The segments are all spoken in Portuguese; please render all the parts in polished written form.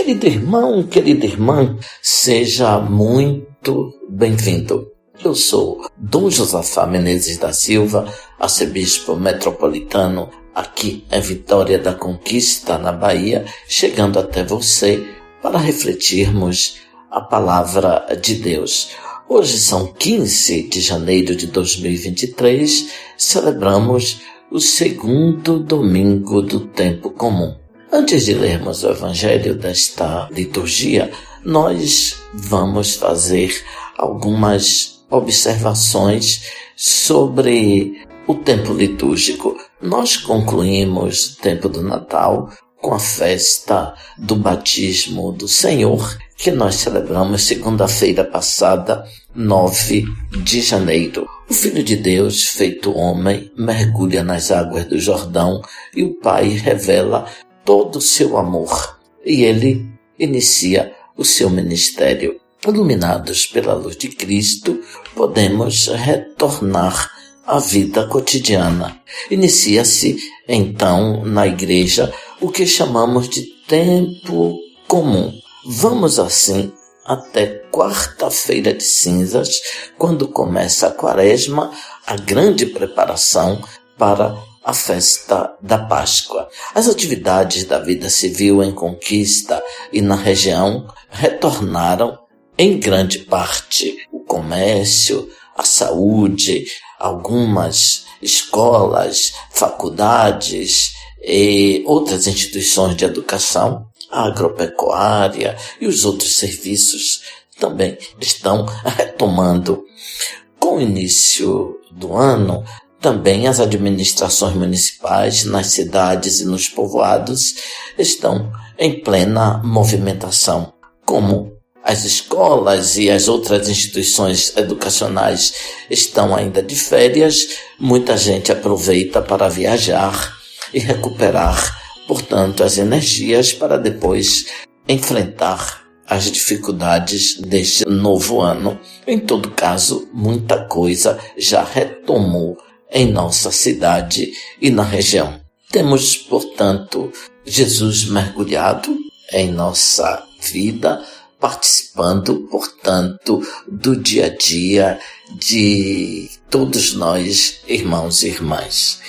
Querido irmão, querida irmã, seja muito bem-vindo. Eu sou Dom Josafá Menezes da Silva, arcebispo metropolitano, aqui em Vitória da Conquista, na Bahia, chegando até você para refletirmos a palavra de Deus. Hoje são 15 de janeiro de 2023, celebramos o segundo domingo do tempo comum. Antes de lermos o Evangelho desta liturgia, nós vamos fazer algumas observações sobre o tempo litúrgico. Nós concluímos o tempo do Natal com a festa do batismo do Senhor, que nós celebramos segunda-feira passada, 9 de janeiro. O Filho de Deus, feito homem, mergulha nas águas do Jordão e o Pai revela todo o seu amor, e ele inicia o seu ministério. Iluminados pela luz de Cristo, podemos retornar à vida cotidiana. Inicia-se, então, na igreja, o que chamamos de tempo comum. Vamos, assim, até quarta-feira de cinzas, quando começa a quaresma, a grande preparação para a festa da Páscoa. As atividades da vida civil em Conquista e na região retornaram em grande parte. O comércio, a saúde, algumas escolas, faculdades e outras instituições de educação, a agropecuária e os outros serviços também estão retomando. Com o início do ano, também as administrações municipais nas cidades e nos povoados estão em plena movimentação, como as escolas e as outras instituições educacionais estão ainda de férias, muita gente aproveita para viajar e recuperar, portanto, as energias para depois enfrentar as dificuldades deste novo ano. Em todo caso, muita coisa já retomou em nossa cidade e na região. Temos, portanto, Jesus mergulhado em nossa vida, participando, portanto, do dia a dia de todos nós, irmãos e irmãs.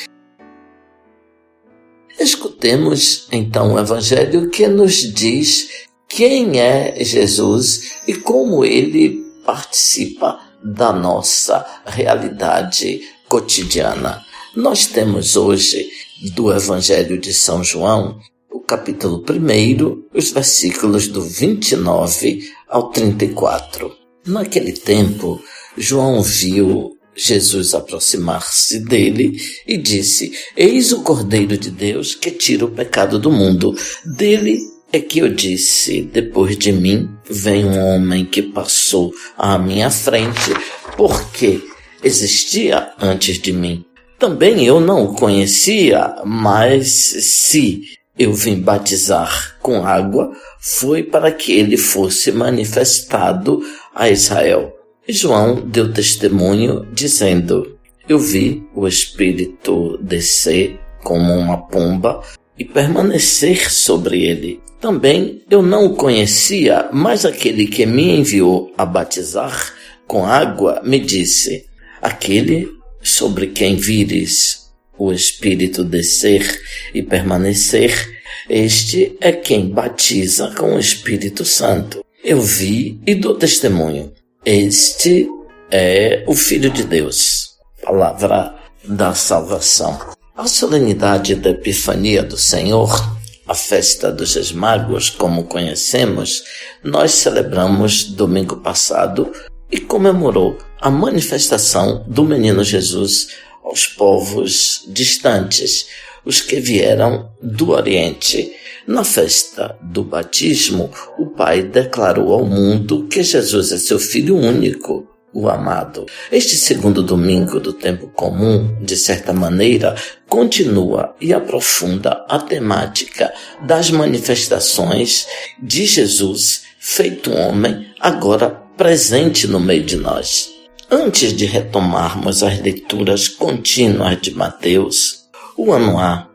Escutemos, então, o Evangelho que nos diz quem é Jesus e como ele participa da nossa realidade cotidiana. Nós temos hoje, do Evangelho de São João, o capítulo 1, os versículos do 29 ao 34. Naquele tempo, João viu Jesus aproximar-se dele e disse: Eis o Cordeiro de Deus que tira o pecado do mundo. Dele é que eu disse: depois de mim vem um homem que passou à minha frente, porque existia antes de mim. Também eu não o conhecia, mas se eu vim batizar com água, foi para que ele fosse manifestado a Israel. João deu testemunho, dizendo: Eu vi o Espírito descer como uma pomba e permanecer sobre ele. Também eu não o conhecia, mas aquele que me enviou a batizar com água me disse: Aquele sobre quem vires o Espírito descer e permanecer, este é quem batiza com o Espírito Santo. Eu vi e dou testemunho. Este é o Filho de Deus. Palavra da salvação. A solenidade da Epifania do Senhor, a festa dos Reis Magos, como conhecemos, nós celebramos domingo passado e comemorou a manifestação do menino Jesus aos povos distantes, os que vieram do Oriente. Na festa do batismo, o Pai declarou ao mundo que Jesus é seu Filho único, o amado. Este segundo domingo do tempo comum, de certa maneira, continua e aprofunda a temática das manifestações de Jesus, feito homem, agora presente no meio de nós. Antes de retomarmos as leituras contínuas de Mateus, o ano A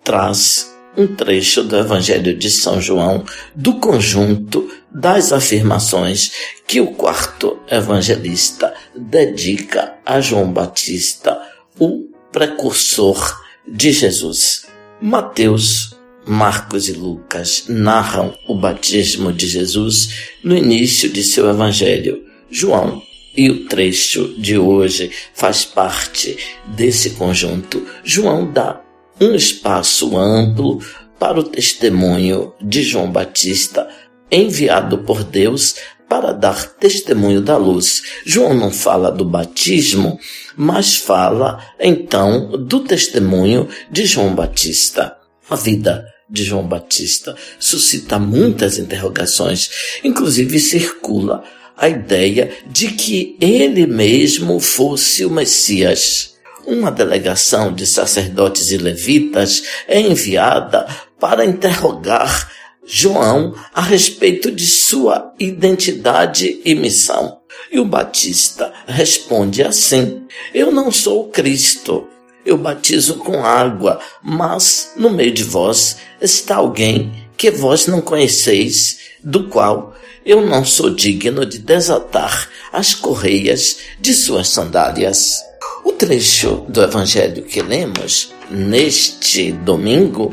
traz um trecho do Evangelho de São João, do conjunto das afirmações que o quarto evangelista dedica a João Batista, o precursor de Jesus. Mateus, Marcos e Lucas narram o batismo de Jesus no início de seu evangelho. João, e o trecho de hoje faz parte desse conjunto, João dá um espaço amplo para o testemunho de João Batista, enviado por Deus para dar testemunho da luz. João não fala do batismo, mas fala então do testemunho de João Batista. A vida de João Batista suscita muitas interrogações, inclusive circula a ideia de que ele mesmo fosse o Messias. Uma delegação de sacerdotes e levitas é enviada para interrogar João a respeito de sua identidade e missão. E o Batista responde assim: eu não sou o Cristo, eu batizo com água, mas no meio de vós está alguém que vós não conheceis, do qual eu não sou digno de desatar as correias de suas sandálias. O trecho do Evangelho que lemos neste domingo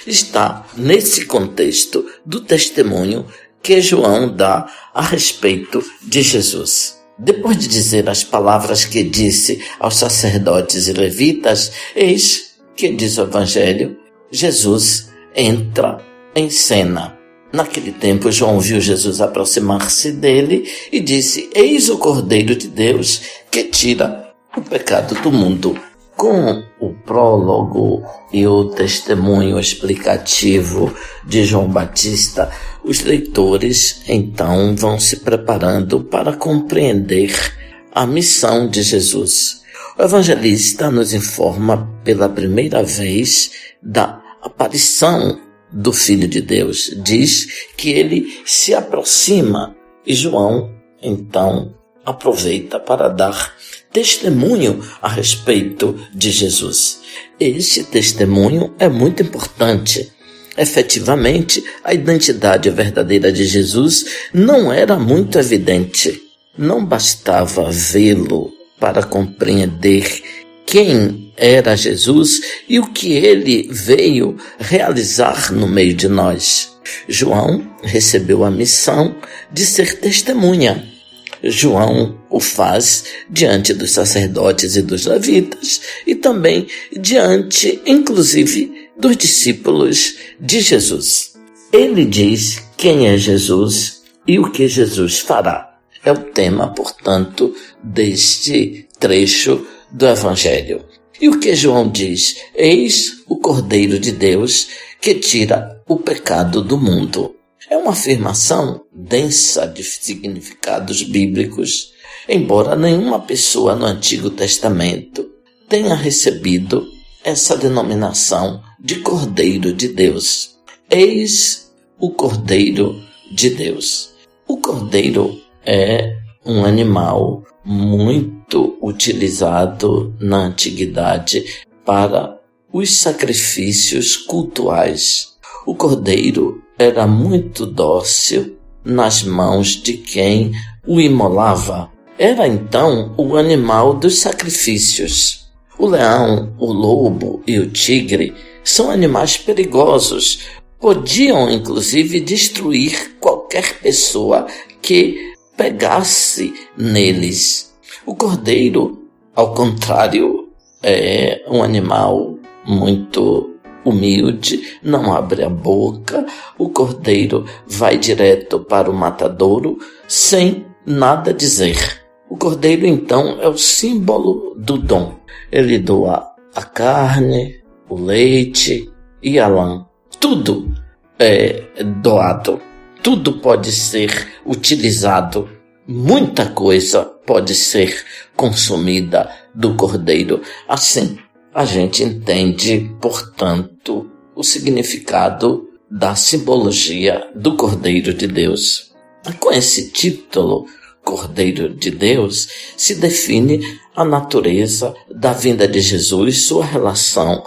está nesse contexto do testemunho que João dá a respeito de Jesus. Depois de dizer as palavras que disse aos sacerdotes e levitas, eis que diz o Evangelho, Jesus entra em cena. Naquele tempo, João viu Jesus aproximar-se dele e disse: eis o Cordeiro de Deus que tira o pecado do mundo. Com o prólogo e o testemunho explicativo de João Batista, os leitores então vão se preparando para compreender a missão de Jesus. O evangelista nos informa pela primeira vez da aparição do Filho de Deus. Diz que ele se aproxima e João então aproveita para dar testemunho a respeito de Jesus. Esse testemunho é muito importante. Efetivamente, a identidade verdadeira de Jesus não era muito evidente. Não bastava vê-lo para compreender quem era Jesus e o que ele veio realizar no meio de nós. João recebeu a missão de ser testemunha. João o faz diante dos sacerdotes e dos levitas e também diante, inclusive, dos discípulos de Jesus. Ele diz quem é Jesus e o que Jesus fará. É o tema, portanto, deste trecho do Evangelho. E o que João diz? Eis o Cordeiro de Deus que tira o pecado do mundo. É uma afirmação densa de significados bíblicos, embora nenhuma pessoa no Antigo Testamento tenha recebido essa denominação de Cordeiro de Deus. Eis o Cordeiro de Deus. O cordeiro é um animal muito utilizado na antiguidade para os sacrifícios cultuais. O cordeiro era muito dócil nas mãos de quem o imolava. Era então o animal dos sacrifícios. O leão, o lobo e o tigre são animais perigosos. Podiam, inclusive, destruir qualquer pessoa que pegasse neles. O cordeiro, ao contrário, é um animal muito humilde, não abre a boca. O cordeiro vai direto para o matadouro sem nada dizer. O cordeiro, então, é o símbolo do dom. Ele doa a carne, o leite e a lã. Tudo é doado. Tudo pode ser utilizado. Muita coisa pode ser consumida do cordeiro. Assim, a gente entende, portanto, o significado da simbologia do Cordeiro de Deus. Com esse título, Cordeiro de Deus, se define a natureza da vinda de Jesus, sua relação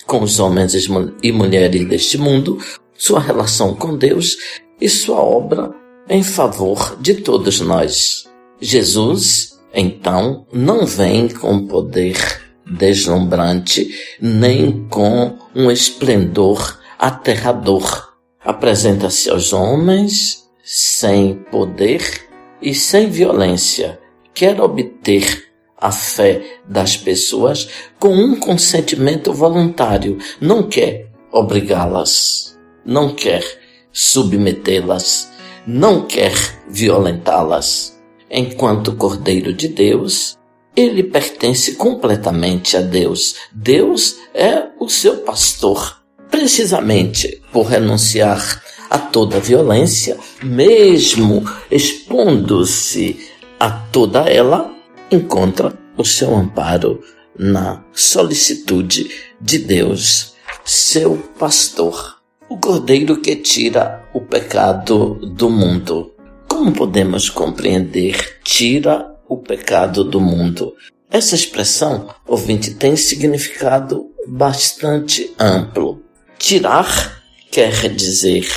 com os homens e mulheres deste mundo, sua relação com Deus e sua obra em favor de todos nós. Jesus, então, não vem com poder deslumbrante, nem com um esplendor aterrador. Apresenta-se aos homens sem poder e sem violência. Quer obter a fé das pessoas com um consentimento voluntário. Não quer obrigá-las, não quer submetê-las, não quer violentá-las. Enquanto Cordeiro de Deus, ele pertence completamente a Deus. Deus é o seu pastor. Precisamente por renunciar a toda violência, mesmo expondo-se a toda ela, encontra o seu amparo na solicitude de Deus, seu pastor. O Cordeiro que tira o pecado do mundo. Como podemos compreender tira o pecado do mundo? Essa expressão, ouvinte, tem significado bastante amplo. Tirar quer dizer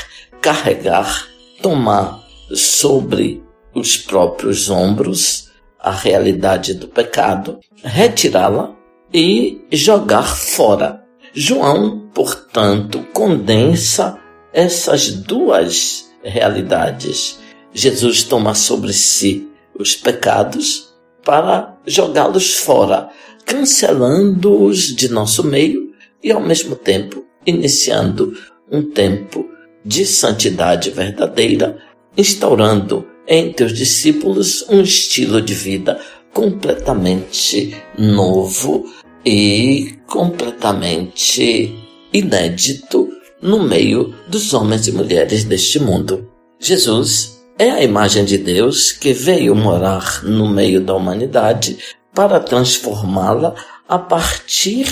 carregar, tomar sobre os próprios ombros a realidade do pecado, retirá-la e jogar fora. João, portanto, condensa essas duas realidades. Jesus toma sobre si os pecados para jogá-los fora, cancelando-os de nosso meio e, ao mesmo tempo, iniciando um tempo de santidade verdadeira, instaurando entre os discípulos um estilo de vida completamente novo e completamente inédito no meio dos homens e mulheres deste mundo. Jesus é a imagem de Deus que veio morar no meio da humanidade para transformá-la a partir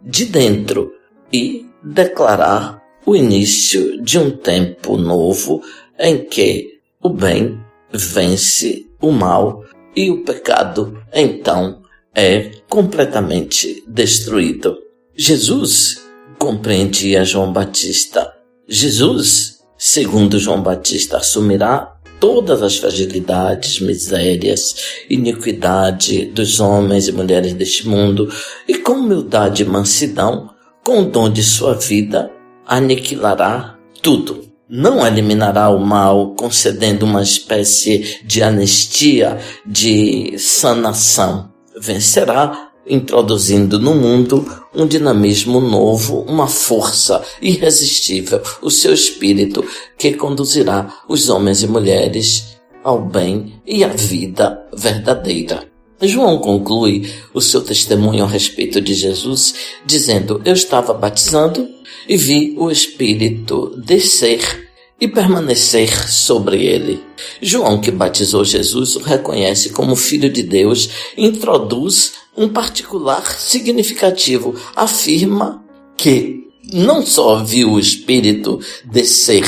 de dentro e declarar o início de um tempo novo em que o bem vence o mal e o pecado, então, é completamente destruído. Jesus compreendia João Batista. Jesus, segundo João Batista, assumirá todas as fragilidades, misérias, iniquidade dos homens e mulheres deste mundo e com humildade e mansidão, com o dom de sua vida, aniquilará tudo. Não eliminará o mal, concedendo uma espécie de anistia, de sanação. Vencerá, introduzindo no mundo um dinamismo novo, uma força irresistível, o seu espírito que conduzirá os homens e mulheres ao bem e à vida verdadeira. João conclui o seu testemunho a respeito de Jesus, dizendo: eu estava batizando e vi o Espírito descer e permanecer sobre ele. João, que batizou Jesus, o reconhece como Filho de Deus, introduz um particular significativo, afirma que não só viu o Espírito descer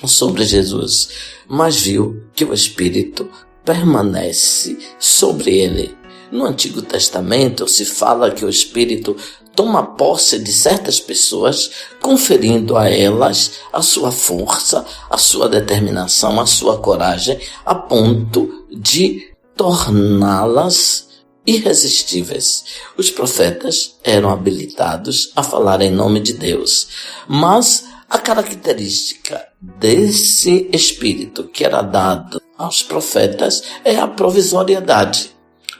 sobre Jesus, mas viu que o Espírito permanece sobre ele. No Antigo Testamento se fala que o Espírito toma posse de certas pessoas, conferindo a elas a sua força, a sua determinação, a sua coragem, a ponto de torná-las irresistíveis. Os profetas eram habilitados a falar em nome de Deus, mas a característica desse Espírito que era dado aos profetas é a provisoriedade.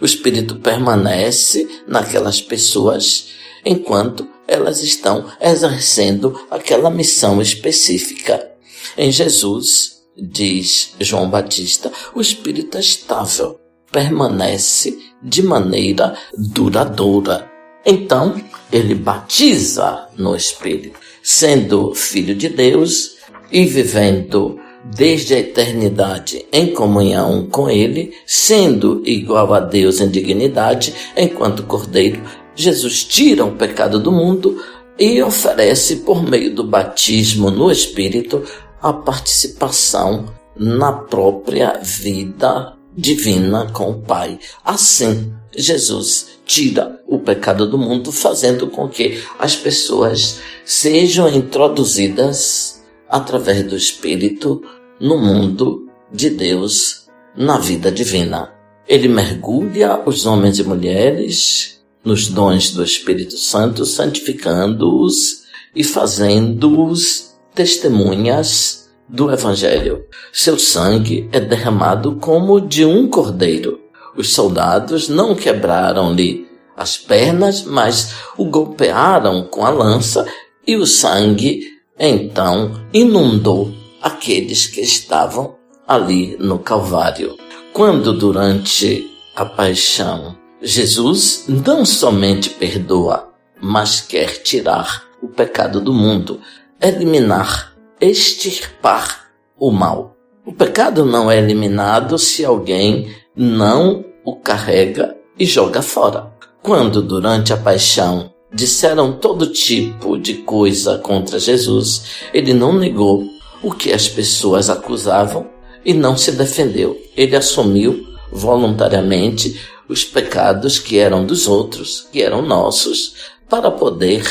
O Espírito permanece naquelas pessoas enquanto elas estão exercendo aquela missão específica. Em Jesus, diz João Batista, o Espírito é estável, permanece de maneira duradoura. Então, ele batiza no Espírito, sendo Filho de Deus e vivendo desde a eternidade em comunhão com ele, sendo igual a Deus em dignidade, enquanto Cordeiro, Jesus tira o pecado do mundo e oferece, por meio do batismo no Espírito, a participação na própria vida divina com o Pai. Assim, Jesus tira o pecado do mundo, fazendo com que as pessoas sejam introduzidas através do Espírito no mundo de Deus, na vida divina. Ele mergulha os homens e mulheres nos dons do Espírito Santo, santificando-os e fazendo-os testemunhas do Evangelho. Seu sangue é derramado como de um cordeiro. Os soldados não quebraram-lhe as pernas, mas o golpearam com a lança, e o sangue então inundou aqueles que estavam ali no Calvário. Quando durante a paixão Jesus não somente perdoa, mas quer tirar o pecado do mundo, eliminar, extirpar o mal. O pecado não é eliminado se alguém não o carrega e joga fora. Quando durante a paixão disseram todo tipo de coisa contra Jesus, ele não negou o que as pessoas acusavam e não se defendeu. Ele assumiu voluntariamente os pecados que eram dos outros, que eram nossos, para poder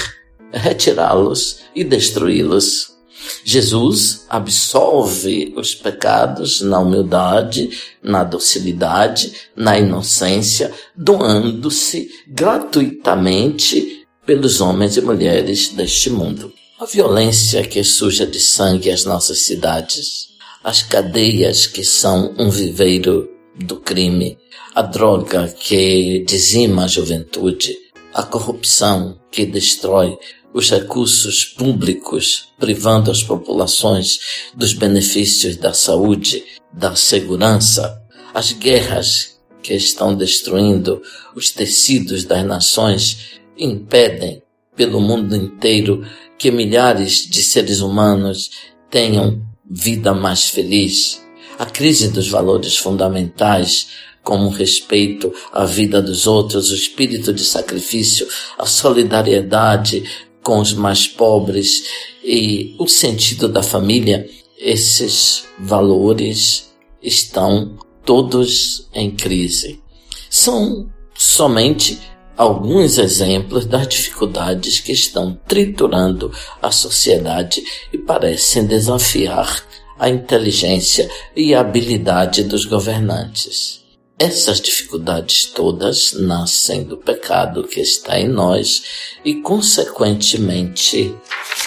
retirá-los e destruí-los. Jesus absolve os pecados na humildade, na docilidade, na inocência, doando-se gratuitamente pelos homens e mulheres deste mundo. A violência que suja de sangue as nossas cidades, as cadeias que são um viveiro do crime, a droga que dizima a juventude, a corrupção que destrói os recursos públicos, privando as populações dos benefícios da saúde, da segurança, as guerras que estão destruindo os tecidos das nações, impedem pelo mundo inteiro que milhares de seres humanos tenham vida mais feliz. A crise dos valores fundamentais, como o respeito à vida dos outros, o espírito de sacrifício, a solidariedade com os mais pobres e o sentido da família, esses valores estão todos em crise. São somente alguns exemplos das dificuldades que estão triturando a sociedade e parecem desafiar a inteligência e a habilidade dos governantes. Essas dificuldades todas nascem do pecado que está em nós e, consequentemente,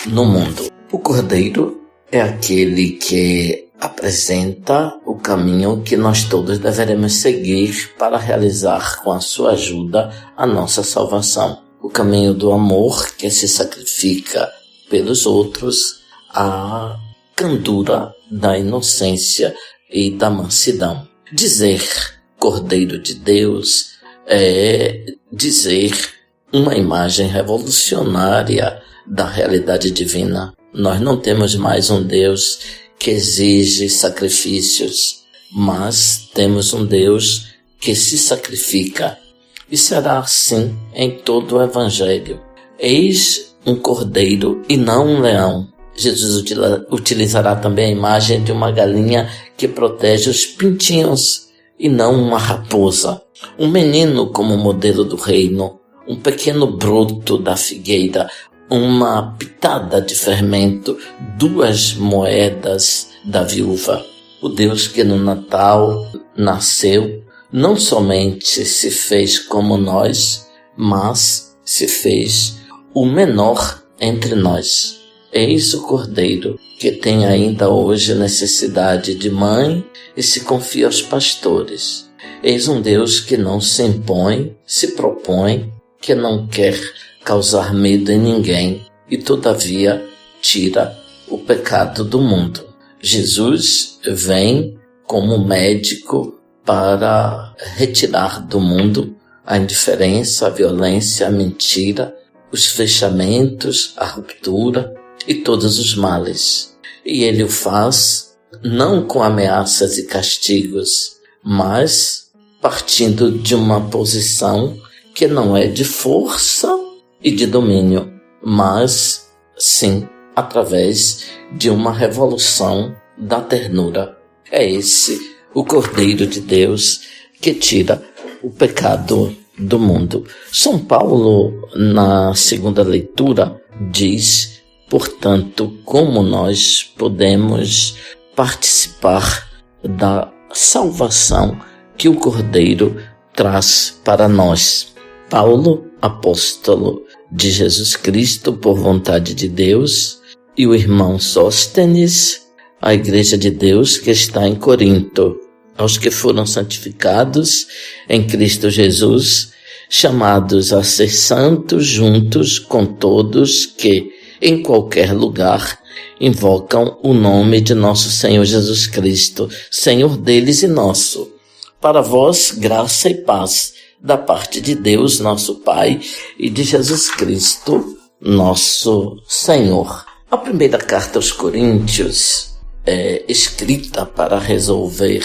no mundo. O Cordeiro é aquele que apresenta o caminho que nós todos deveremos seguir para realizar com a sua ajuda a nossa salvação. O caminho do amor que se sacrifica pelos outros, a candura da inocência e da mansidão. Dizer Cordeiro de Deus é dizer uma imagem revolucionária da realidade divina. Nós não temos mais um Deus que exige sacrifícios, mas temos um Deus que se sacrifica, e será assim em todo o Evangelho. Eis um cordeiro e não um leão. Jesus utilizará também a imagem de uma galinha que protege os pintinhos e não uma raposa. Um menino como modelo do reino, um pequeno broto da figueira, uma pitada de fermento, 2 moedas da viúva. O Deus que no Natal nasceu, não somente se fez como nós, mas se fez o menor entre nós. Eis o Cordeiro que tem ainda hoje necessidade de mãe e se confia aos pastores. Eis um Deus que não se impõe, se propõe, que não quer causar medo em ninguém e, todavia, tira o pecado do mundo. Jesus vem como médico para retirar do mundo a indiferença, a violência, a mentira, os fechamentos, a ruptura e todos os males. E ele o faz não com ameaças e castigos, mas partindo de uma posição que não é de força e de domínio, mas sim através de uma revolução da ternura. É esse o Cordeiro de Deus que tira o pecado do mundo. São Paulo, na segunda leitura, diz, portanto, como nós podemos participar da salvação que o Cordeiro traz para nós. Paulo, apóstolo de Jesus Cristo por vontade de Deus, e o irmão Sóstenes, a igreja de Deus que está em Corinto, aos que foram santificados em Cristo Jesus, chamados a ser santos juntos com todos que, em qualquer lugar, invocam o nome de nosso Senhor Jesus Cristo, Senhor deles e nosso. Para vós, graça e paz da parte de Deus, nosso Pai, e de Jesus Cristo, nosso Senhor. A primeira carta aos Coríntios é escrita para resolver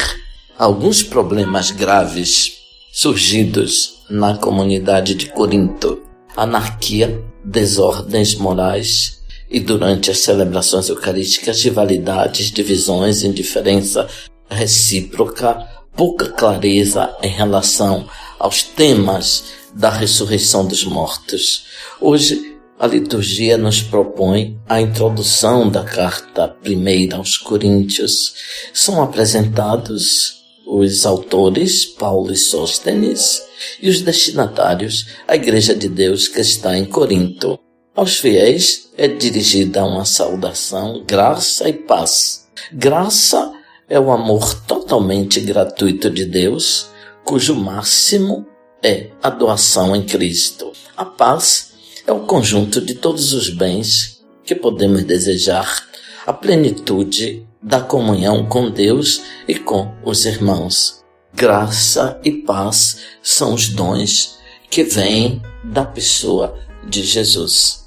alguns problemas graves surgidos na comunidade de Corinto. Anarquia, desordens morais e, durante as celebrações eucarísticas, rivalidades, divisões, indiferença recíproca, pouca clareza em relação aos temas da ressurreição dos mortos. Hoje, a liturgia nos propõe a introdução da carta primeira aos Coríntios. São apresentados os autores, Paulo e Sóstenes, e os destinatários, a Igreja de Deus que está em Corinto. Aos fiéis é dirigida uma saudação, graça e paz. Graça é o amor totalmente gratuito de Deus, cujo máximo é a doação em Cristo. A paz é o conjunto de todos os bens que podemos desejar, a plenitude da comunhão com Deus e com os irmãos. Graça e paz são os dons que vêm da pessoa de Jesus.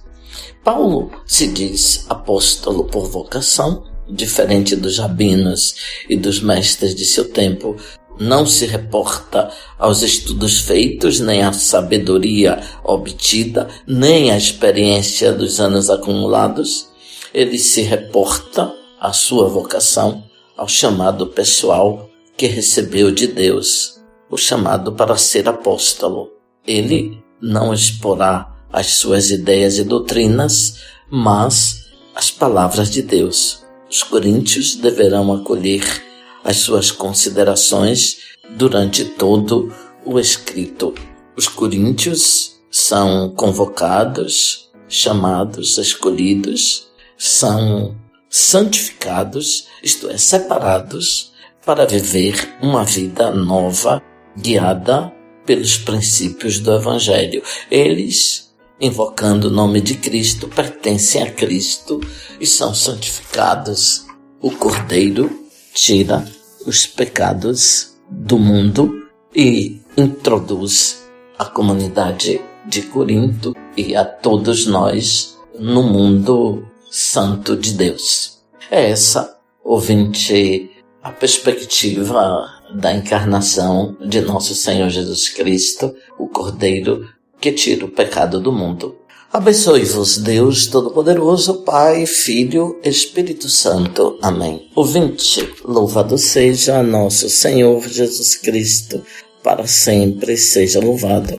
Paulo se diz apóstolo por vocação, diferente dos rabinos e dos mestres de seu tempo. Não se reporta aos estudos feitos, nem à sabedoria obtida, nem à experiência dos anos acumulados. Ele se reporta à sua vocação, ao chamado pessoal que recebeu de Deus, o chamado para ser apóstolo. Ele não exporá as suas ideias e doutrinas, mas as palavras de Deus. Os coríntios deverão acolher as suas considerações durante todo o escrito. Os coríntios são convocados, chamados, escolhidos, são santificados, isto é, separados, para viver uma vida nova, guiada pelos princípios do Evangelho. Eles, invocando o nome de Cristo, pertencem a Cristo e são santificados. O Cordeiro tira os pecados do mundo e introduz a comunidade de Corinto e a todos nós no mundo santo de Deus. É essa, ouvinte, a perspectiva da encarnação de nosso Senhor Jesus Cristo, o Cordeiro que tira o pecado do mundo. Abençoe-vos Deus Todo-Poderoso, Pai, Filho, Espírito Santo. Amém. Ouvinte, louvado seja nosso Senhor Jesus Cristo, para sempre seja louvado.